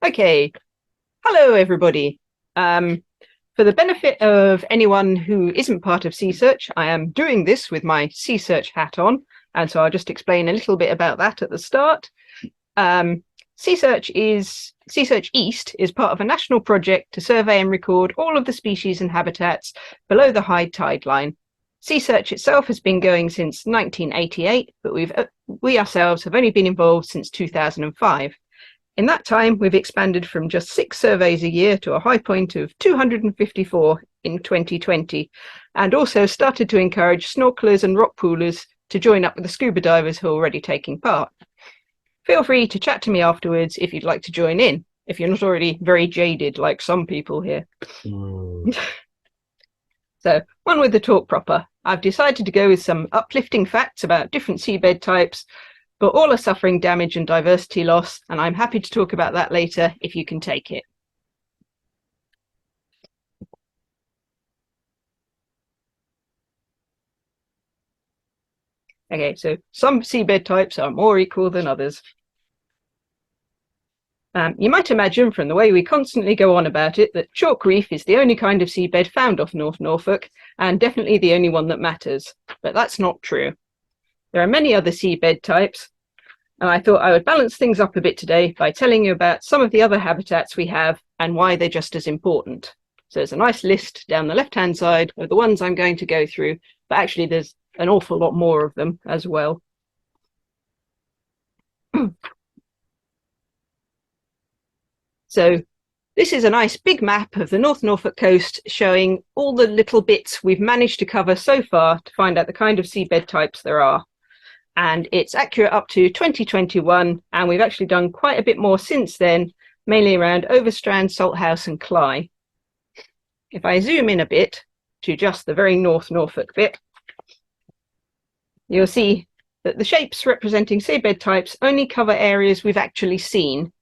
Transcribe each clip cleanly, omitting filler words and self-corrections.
Okay, hello everybody. For the benefit of anyone who isn't part of Sea Search, I am doing this with my Sea Search hat on, and so I'll just explain a little bit about that at the start. Um, Sea Search East is part of a national project to survey and record all of the species and habitats below the high tide line. Sea Search itself has been going since 1988, but we ourselves have only been involved since 2005. In that time, we've expanded from just 6 surveys a year to a high point of 254 in 2020, and also started to encourage snorkelers and rock poolers to join up with the scuba divers who are already taking part. Feel free to chat to me afterwards if you'd like to join in, if you're not already very jaded like some people here. So, on with the talk proper. I've decided to go with some uplifting facts about different seabed types, but all are suffering damage and diversity loss, and I'm happy to talk about that later if you can take it. Okay, so some seabed types are more equal than others. You might imagine from the way we constantly go on about it that chalk reef is the only kind of seabed found off North Norfolk, and definitely the only one that matters, but that's not true. There are many other seabed types, and I thought I would balance things up a bit today by telling you about some of the other habitats we have and why they're just as important. So there's a nice list down the left-hand side of the ones I'm going to go through, but actually there's an awful lot more of them as well. So this is a nice big map of the North Norfolk coast showing all the little bits we've managed to cover so far to find out the kind of seabed types there are. And it's accurate up to 2021, and we've actually done quite a bit more since then, mainly around Overstrand, Salthouse and Cley. If I zoom in a bit to just the very North Norfolk bit, you'll see that the shapes representing seabed types only cover areas we've actually seen.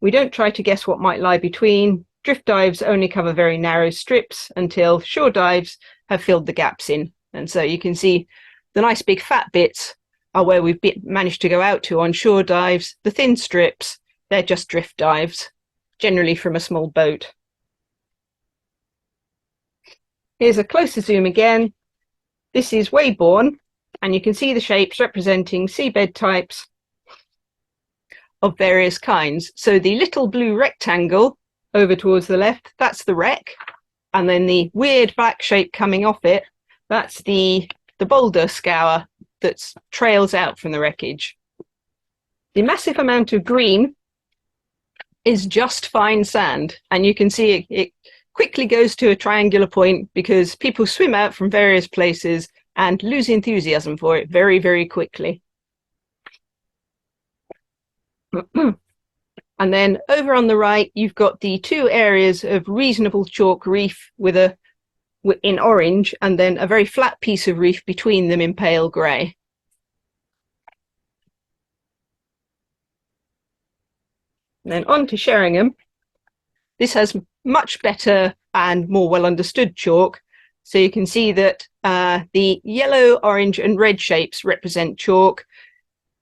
We don't try to guess what might lie between. Drift dives only cover very narrow strips until shore dives have filled the gaps in. And so you can see the nice big fat bits are where we've managed to go out to on shore dives. The thin strips, they're just drift dives, generally from a small boat. Here's a closer zoom again. This is Weybourne, and you can see the shapes representing seabed types of various kinds. So the little blue rectangle over towards the left, that's the wreck, and then the weird black shape coming off it, that's the boulder scour that trails out from the wreckage. The massive amount of green is just fine sand, and you can see it quickly goes to a triangular point because people swim out from various places and lose enthusiasm for it very, very quickly. And then over on the right, you've got the two areas of reasonable chalk reef in orange, and then a very flat piece of reef between them in pale grey. Then on to Sheringham. This has much better and more well understood chalk. So you can see that the yellow, orange and red shapes represent chalk.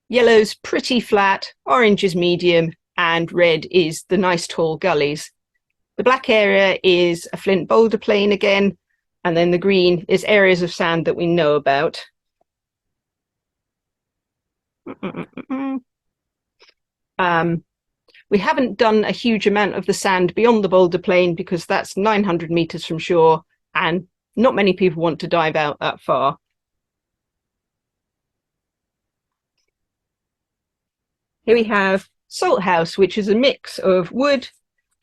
Yellow's pretty flat, orange is medium, and red is the nice tall gullies. The black area is a flint boulder plain again, and then the green is areas of sand that we know about. We haven't done a huge amount of the sand beyond the boulder plain because that's 900 meters from shore, and not many people want to dive out that far. Here we have Salthouse, which is a mix of wood,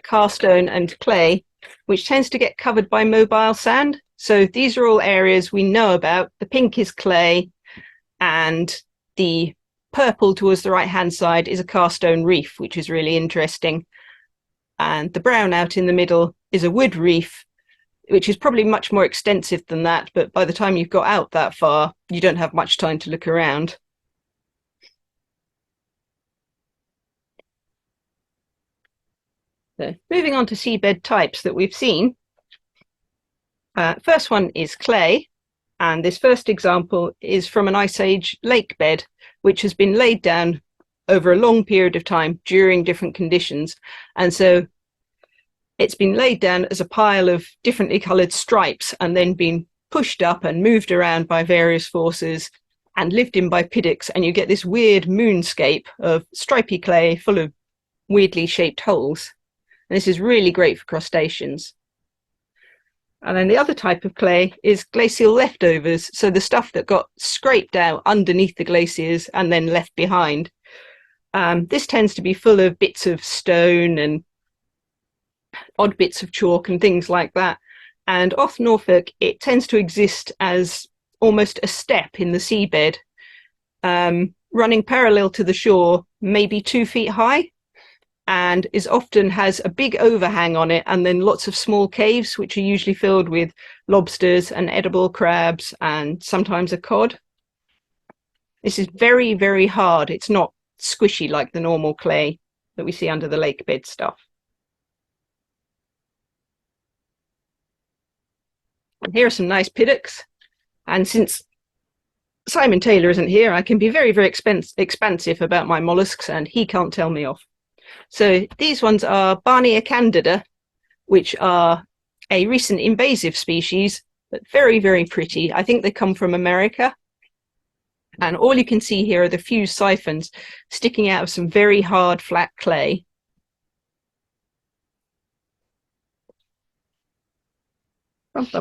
carstone and clay, which tends to get covered by mobile sand. So these are all areas we know about. The pink is clay, and the purple towards the right-hand side is a carstone reef, which is really interesting. And the brown out in the middle is a wood reef, which is probably much more extensive than that, but by the time you've got out that far, you don't have much time to look around. So moving on to seabed types that we've seen. First one is clay, and this first example is from an Ice Age lake bed, which has been laid down over a long period of time during different conditions. And so it's been laid down as a pile of differently coloured stripes and then been pushed up and moved around by various forces and lived in by piddocks, and you get this weird moonscape of stripy clay full of weirdly shaped holes. And this is really great for crustaceans. And then the other type of clay is glacial leftovers, so the stuff that got scraped out underneath the glaciers and then left behind. This tends to be full of bits of stone and odd bits of chalk and things like that. And off Norfolk, it tends to exist as almost a step in the seabed, running parallel to the shore, maybe 2 feet high, and is often has a big overhang on it, and then lots of small caves, which are usually filled with lobsters and edible crabs and sometimes a cod. This is very, very hard. It's not squishy like the normal clay that we see under the lake bed stuff. And here are some nice piddocks. And since Simon Taylor isn't here, I can be very, very expansive about my mollusks, and he can't tell me off. So these ones are Barnea candida, which are a recent invasive species, but very, very pretty. I think they come from America. And all you can see here are the few siphons sticking out of some very hard, flat clay. Okay,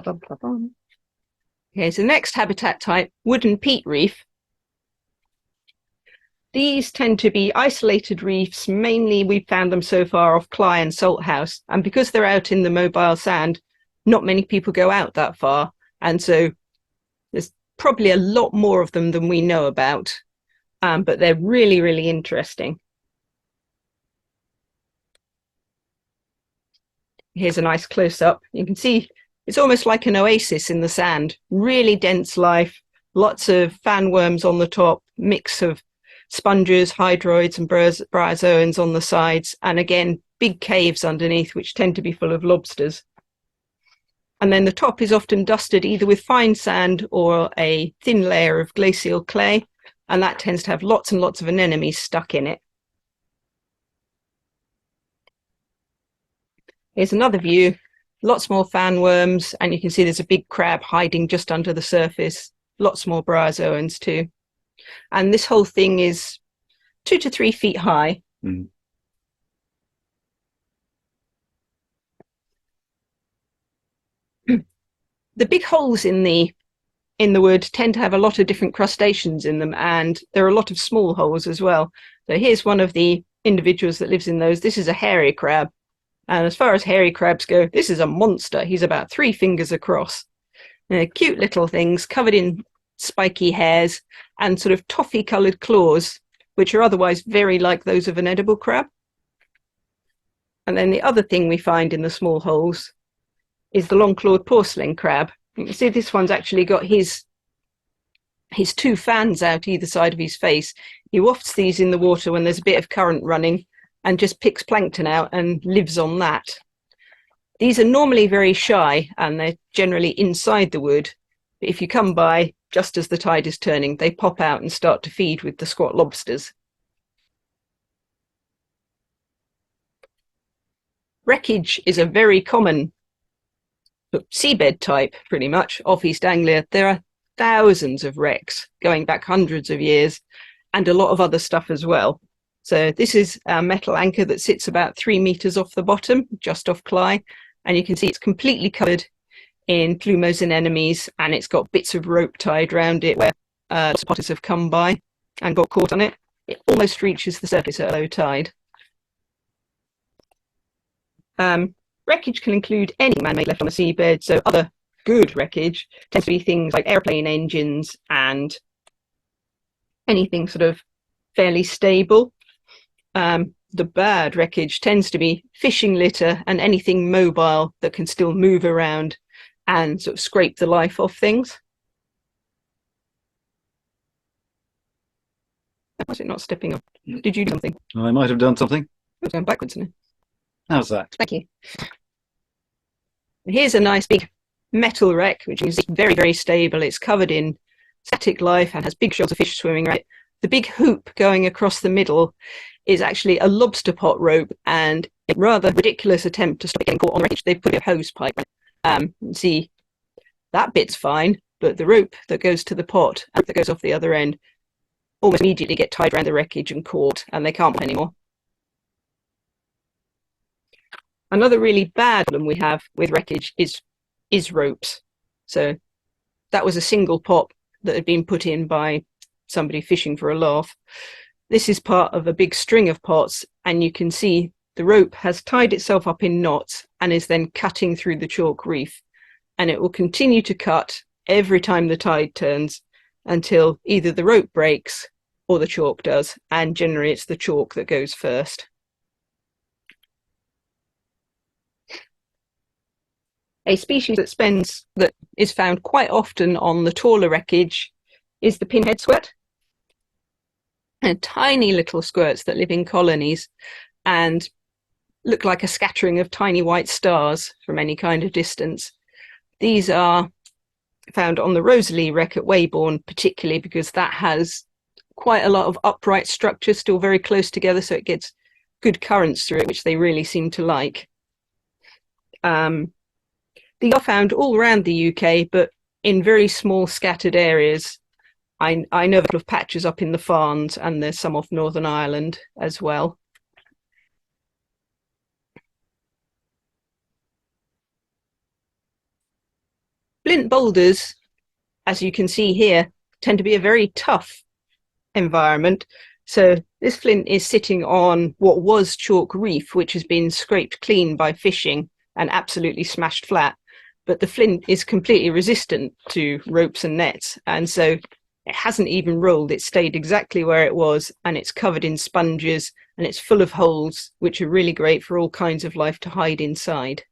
so the next habitat type, wooden peat reef. These tend to be isolated reefs. Mainly we've found them so far off Cly and Salthouse. And because they're out in the mobile sand, not many people go out that far. And so there's probably a lot more of them than we know about. But they're really, really interesting. Here's a nice close-up. You can see it's almost like an oasis in the sand. Really dense life, lots of fan worms on the top, mix of sponges, hydroids and bryozoans on the sides, and again, big caves underneath, which tend to be full of lobsters. And then the top is often dusted either with fine sand or a thin layer of glacial clay, and that tends to have lots and lots of anemones stuck in it. Here's another view, lots more fan worms, and you can see there's a big crab hiding just under the surface, lots more bryozoans too. And this whole thing is 2 to 3 feet high. Mm. The big holes in the wood tend to have a lot of different crustaceans in them, and there are a lot of small holes as well. So here's one of the individuals that lives in those. This is a hairy crab. And as far as hairy crabs go, this is a monster. He's about 3 fingers across. Cute little things covered in spiky hairs and sort of toffee-coloured claws, which are otherwise very like those of an edible crab. And then the other thing we find in the small holes is the long-clawed porcelain crab. You can see this one's actually got his 2 fans out either side of his face. He wafts these in the water when there's a bit of current running and just picks plankton out and lives on that. These are normally very shy and they're generally inside the wood. But if you come by just as the tide is turning, they pop out and start to feed with the squat lobsters. Wreckage is a very common seabed type, pretty much, off East Anglia. There are thousands of wrecks going back hundreds of years, and a lot of other stuff as well. So this is a metal anchor that sits about 3 meters off the bottom, just off Cly, and you can see it's completely covered in plumose anemones, and it's got bits of rope tied around it where spotters have come by and got caught on it. It almost reaches the surface at low tide. Wreckage can include any man-made left on a seabed, so other good wreckage tends to be things like airplane engines and anything sort of fairly stable. The bad wreckage tends to be fishing litter and anything mobile that can still move around and sort of scrape the life off things. Was it not stepping up? Did you do something? I might have done something. It's going backwards, isn't it? How's that? Thank you. Here's a nice big metal wreck, which is very, very stable. It's covered in static life and has big shoals of fish swimming around it. the big hoop going across the middle is actually a lobster pot rope, and a rather ridiculous attempt to stop it getting caught on the wreckage, they put a hose pipe. See, that bit's fine, but the rope that goes to the pot and that goes off the other end almost immediately get tied around the wreckage and caught, and they can't anymore. Another really bad problem we have with wreckage is ropes. So that was a single pot that had been put in by somebody fishing for a laugh. This is part of a big string of pots, and you can see the rope has tied itself up in knots and is then cutting through the chalk reef. And it will continue to cut every time the tide turns until either the rope breaks or the chalk does, and generally it's the chalk that goes first. A species that is found quite often on the taller wreckage is the pinhead squirt. And tiny little squirts that live in colonies and look like a scattering of tiny white stars from any kind of distance. These are found on the Rosalie wreck at Weybourne, particularly because that has quite a lot of upright structure still very close together, so it gets good currents through it, which they really seem to like. They are found all around the UK, but in very small scattered areas. I know a couple of patches up in the Farns, and there's some off Northern Ireland as well. Flint boulders, as you can see here, tend to be a very tough environment. So this flint is sitting on what was chalk reef, which has been scraped clean by fishing and absolutely smashed flat. But the flint is completely resistant to ropes and nets, and so it hasn't even rolled. It stayed exactly where it was, and it's covered in sponges, and it's full of holes, which are really great for all kinds of life to hide inside.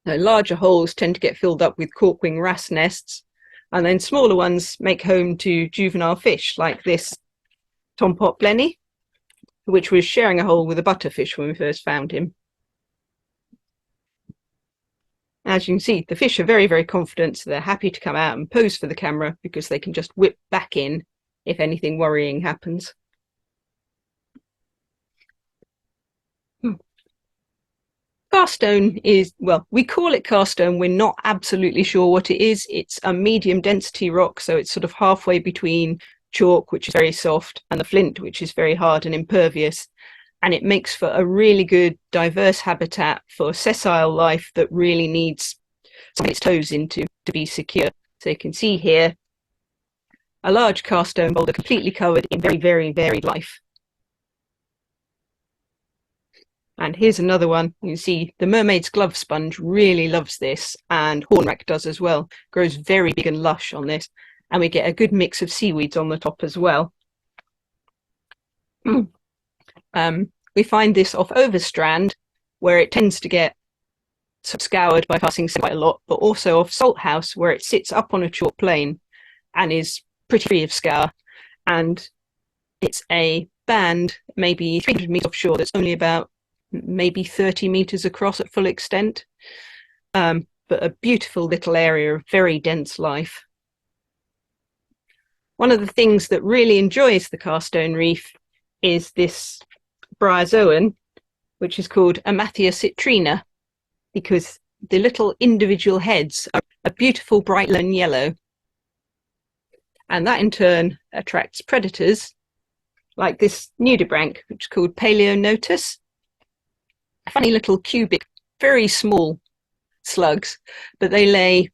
Now, larger holes tend to get filled up with corkwing wrasse nests, and then smaller ones make home to juvenile fish like this tompot blenny, which was sharing a hole with a butterfish when we first found him. As you can see, the fish are very, very confident, so they're happy to come out and pose for the camera because they can just whip back in if anything worrying happens. Carstone is, well, we call it carstone. We're not absolutely sure what it is. It's a medium density rock, so it's sort of halfway between chalk, which is very soft, and the flint, which is very hard and impervious. And it makes for a really good diverse habitat for sessile life that really needs something its toes into to be secure. So you can see here a large carstone boulder completely covered in very, very varied life. And here's another one. You can see the mermaid's glove sponge really loves this, and hornwrack does as well. Grows very big and lush on this, and we get a good mix of seaweeds on the top as well. We find this off Overstrand, where it tends to get scoured by passing quite a lot, but also off Salthouse, where it sits up on a chalk plain and is pretty free of scour. And it's a band, maybe 300 metres offshore, that's only about maybe 30 metres across at full extent. But a beautiful little area of very dense life. One of the things that really enjoys the Carstone Reef is this bryozoan, which is called Amathia citrina, because the little individual heads are a beautiful bright lemon yellow. And that in turn attracts predators like this nudibranch, which is called Paleonotus. Funny little cubic, very small slugs, but they lay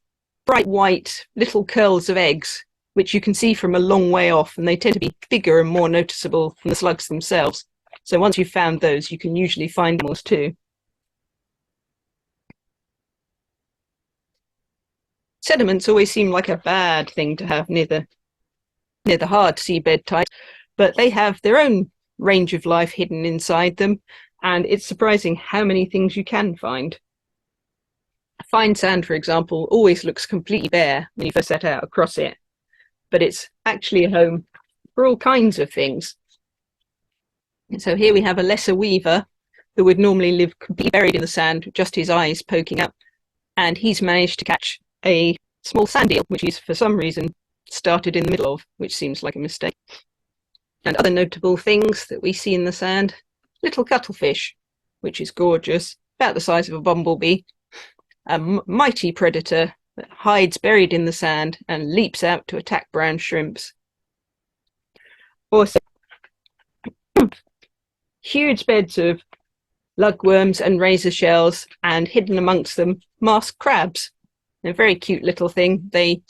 bright white little curls of eggs, which you can see from a long way off, and they tend to be bigger and more noticeable than the slugs themselves. So once you've found those, you can usually find animals too. Sediments always seem like a bad thing to have near the hard seabed type, but they have their own range of life hidden inside them, and it's surprising how many things you can find. Fine sand, for example, always looks completely bare when you first set out across it, but it's actually a home for all kinds of things. So here we have a lesser weaver that would normally live completely buried in the sand, just his eyes poking up, and he's managed to catch a small sand eel, which he's for some reason started in the middle of, which seems like a mistake. And other notable things that we see in the sand, little cuttlefish, which is gorgeous, about the size of a bumblebee, a mighty predator that hides buried in the sand and leaps out to attack brown shrimps. Also, huge beds of lugworms and razor shells, and hidden amongst them, masked crabs. They're a very cute little thing. They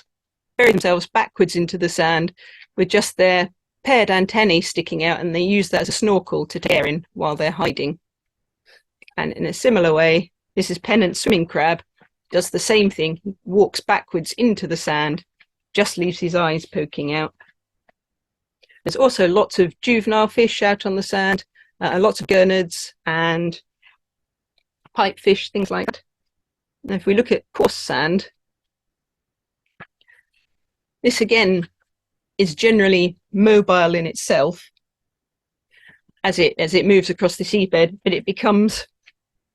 bury themselves backwards into the sand with just their paired antennae sticking out, and they use that as a snorkel to take air in while they're hiding. And in a similar way, this is pennant swimming crab, does the same thing. He walks backwards into the sand, just leaves his eyes poking out. There's also lots of juvenile fish out on the sand, lots of gurnards and pipefish, things like that. And if we look at coarse sand, this again is generally mobile in itself as it moves across the seabed, but it becomes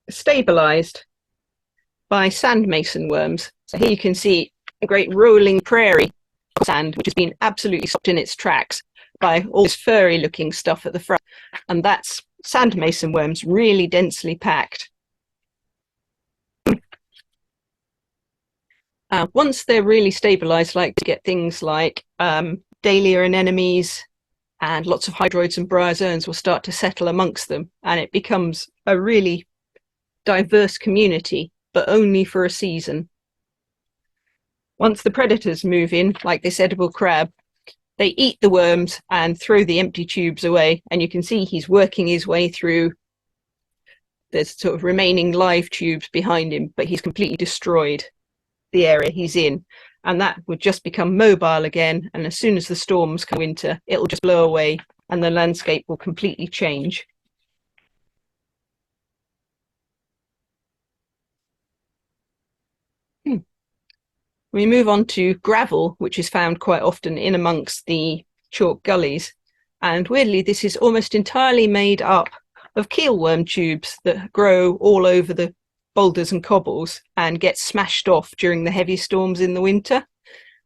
stabilized by sand mason worms. So here you can see a great rolling prairie of sand, which has been absolutely stopped in its tracks by all this furry looking stuff at the front. And that's sand mason worms, really densely packed. Once they're really stabilized, like to get things like dahlia anemones and lots of hydroids and bryozoans will start to settle amongst them, and it becomes a really diverse community, but only for a season. Once the predators move in, like this edible crab, they eat the worms and throw the empty tubes away, and you can see he's working his way through. There's sort of remaining live tubes behind him, but he's completely destroyed the area he's in, and that would just become mobile again, and as soon as the storms come winter, it'll just blow away and the landscape will completely change. We move on to gravel, which is found quite often in amongst the chalk gullies, and weirdly this is almost entirely made up of keelworm tubes that grow all over the boulders and cobbles and get smashed off during the heavy storms in the winter.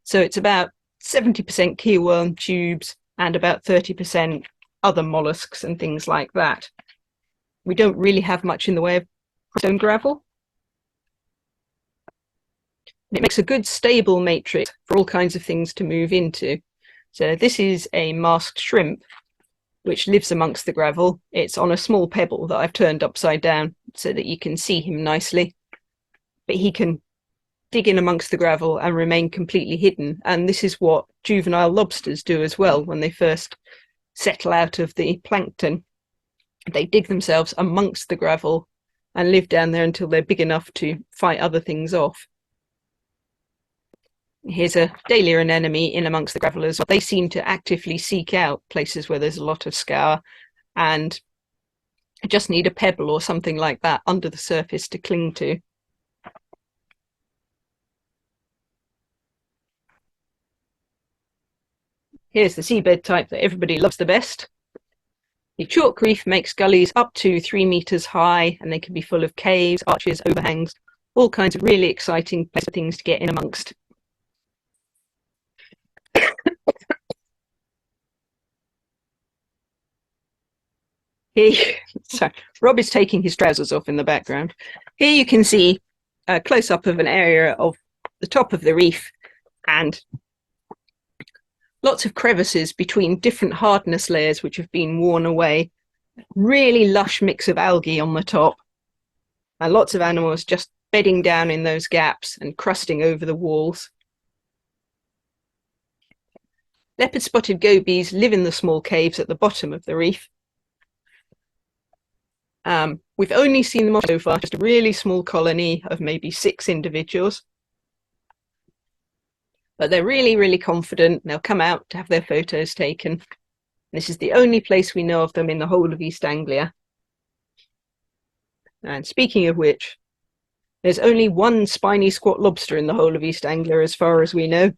So it's about 70% keelworm tubes and about 30% other mollusks and things like that. We don't really have much in the way of stone gravel. It makes a good stable matrix for all kinds of things to move into. So this is a masked shrimp which lives amongst the gravel. It's on a small pebble that I've turned upside down so that you can see him nicely. But he can dig in amongst the gravel and remain completely hidden. And this is what juvenile lobsters do as well when they first settle out of the plankton. They dig themselves amongst the gravel and live down there until they're big enough to fight other things off. Here's a dahlia anemone in amongst the gravel as well. They seem to actively seek out places where there's a lot of scour and just need a pebble or something like that under the surface to cling to. Here's the seabed type that everybody loves the best. The chalk reef makes gullies up to 3 meters high, and they can be full of caves, arches, overhangs, all kinds of really exciting things to get in amongst. Here, sorry, Rob is taking his trousers off in the background. Here you can see a close-up of an area of the top of the reef and lots of crevices between different hardness layers which have been worn away. Really lush mix of algae on the top, and lots of animals just bedding down in those gaps and crusting over the walls. Leopard-spotted gobies live in the small caves at the bottom of the reef. We've only seen them so far, just a really small colony of maybe 6 individuals. But they're really, really confident. They'll come out to have their photos taken. This is the only place we know of them in the whole of East Anglia. And speaking of which, there's only one spiny squat lobster in the whole of East Anglia as far as we know.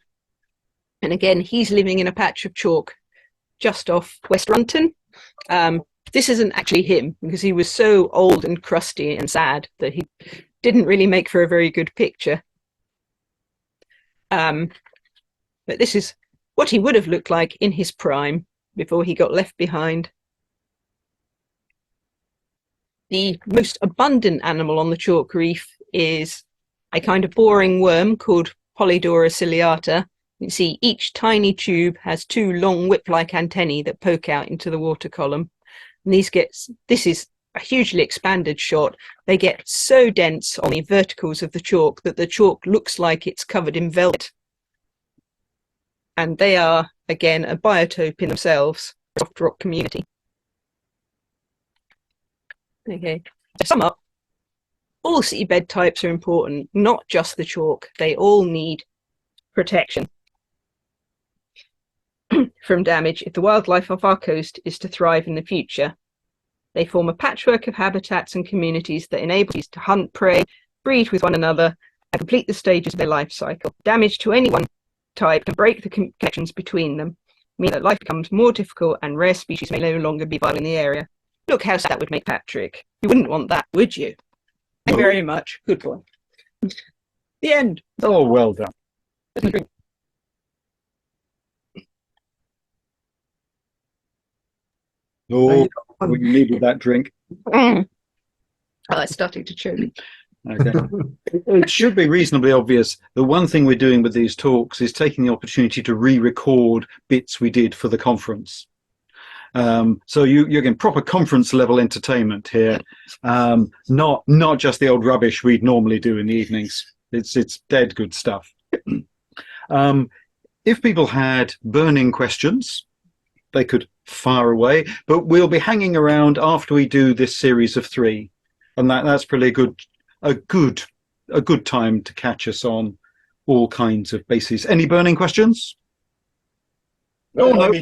And again, he's living in a patch of chalk just off West Runton. This isn't actually him because he was so old and crusty and sad that he didn't really make for a very good picture. But this is what he would have looked like in his prime before he got left behind. The most abundant animal on the chalk reef is a kind of boring worm called Polydora ciliata. You can see each tiny tube has two long whip-like antennae that poke out into the water column. And this is a hugely expanded shot. They get so dense on the verticals of the chalk that the chalk looks like it's covered in velvet. And they are, again, a biotope in themselves, soft rock community. Okay, to sum up, all seabed types are important, not just the chalk. They all need protection from damage if the wildlife off our coast is to thrive in the future. They form a patchwork of habitats and communities that enable us to hunt prey, breed with one another, and complete the stages of their life cycle. Damage to any one type can break the connections between them, meaning that life becomes more difficult and rare species may no longer be viable in the area. Look how sad that would make Patrick. You wouldn't want that, would you? Thank you very much. Good boy. The end. Oh, well done. Oh, we needed that drink. Oh, it's starting to choke. Okay. It should be reasonably obvious. The one thing we're doing with these talks is taking the opportunity to re-record bits we did for the conference. So you're getting proper conference level entertainment here, not just the old rubbish we'd normally do in the evenings. It's dead good stuff. If people had burning questions, they could fire away, but we'll be hanging around after we do this series of 3, and that's probably a good time to catch us on all kinds of bases. Any burning questions? No, no.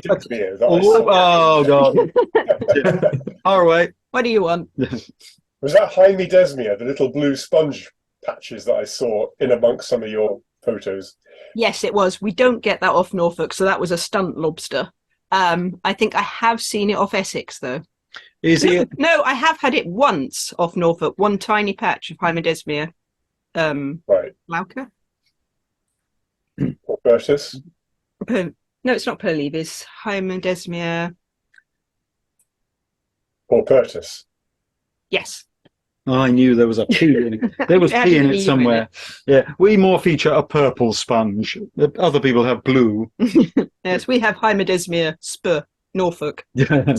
Oh God. All right. What do you want? Was that Hymidesmia, the little blue sponge patches that I saw in amongst some of your photos? Yes, it was. We don't get that off Norfolk, so that was a stunt lobster. I think I have seen it off Essex, though. Is it? No, I have had it once off Norfolk, one tiny patch of Hymidesmia. Right. Glauca? Or Bertus? No, it's not Perlevis. Hymidesmia. Or Pertus? Yes. Oh, I knew there was a P in it. There was P in it somewhere. Yeah, we more feature a purple sponge. Other people have blue. Yes, we have Hymidesmia spur, Norfolk. Yeah.